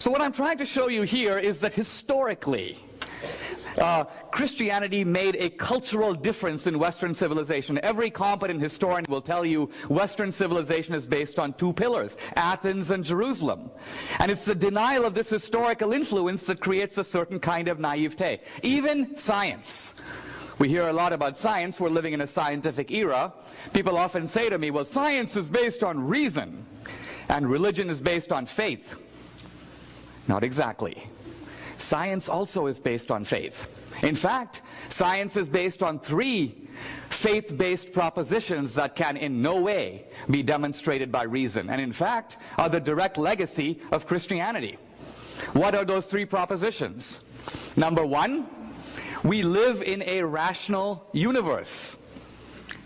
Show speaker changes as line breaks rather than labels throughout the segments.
So what I'm trying to show you here is that historically, Christianity made a cultural difference in Western civilization. Every competent historian will tell you Western civilization is based on two pillars, Athens and Jerusalem. And it's the denial of this historical influence that creates a certain kind of naivete. Even science. We hear a lot about science. We're living in a scientific era. People often say to me, well, science is based on reason, and religion is based on faith. Not exactly. Science also is based on faith. In fact, science is based on three faith-based propositions that can in no way be demonstrated by reason, and in fact are the direct legacy of Christianity. What are those three propositions? Number one, we live in a rational universe.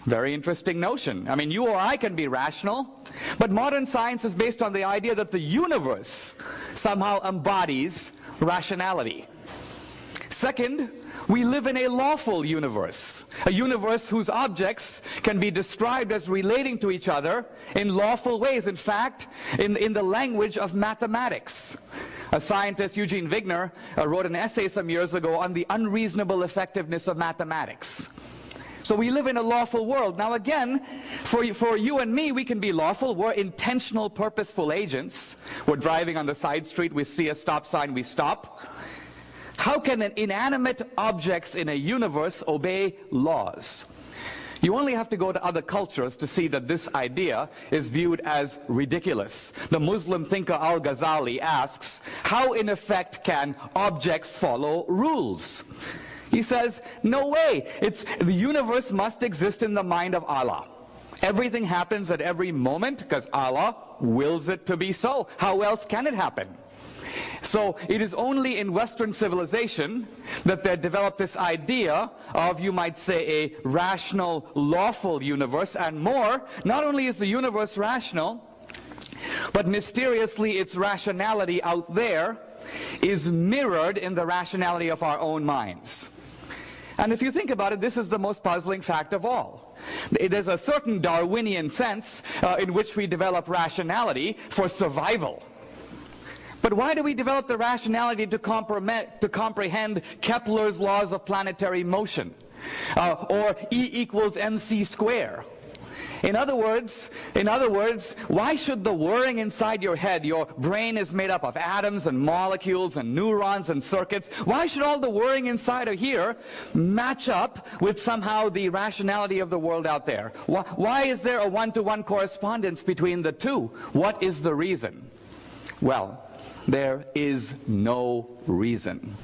Very interesting notion. I mean, you or I can be rational, but modern science is based on the idea that the universe somehow embodies rationality. Second, we live in a lawful universe, a universe whose objects can be described as relating to each other in lawful ways, in fact, in the language of mathematics. A scientist, Eugene Wigner, wrote an essay some years ago on the unreasonable effectiveness of mathematics. So we live in a lawful world. Now again, for you and me, we can be lawful. We're intentional, purposeful agents. We're driving on the side street, we see a stop sign, we stop. How can inanimate objects in a universe obey laws? You only have to go to other cultures to see that this idea is viewed as ridiculous. The Muslim thinker Al-Ghazali asks, how in effect can objects follow rules? He says, no way. The universe must exist in the mind of Allah. Everything happens at every moment because Allah wills it to be so. How else can it happen? So it is only in Western civilization that they developed this idea of, you might say, a rational, lawful universe, and more, not only is the universe rational, but mysteriously its rationality out there is mirrored in the rationality of our own minds. And if you think about it, this is the most puzzling fact of all. There's a certain Darwinian sense in which we develop rationality for survival. But why do we develop the rationality to comprehend Kepler's laws of planetary motion? Or E equals mc squared? In other words, why should the whirring inside your head, your brain is made up of atoms and molecules and neurons and circuits, why should all the whirring inside of here match up with somehow the rationality of the world out there? Why is there a one-to-one correspondence between the two? What is the reason? Well, there is no reason.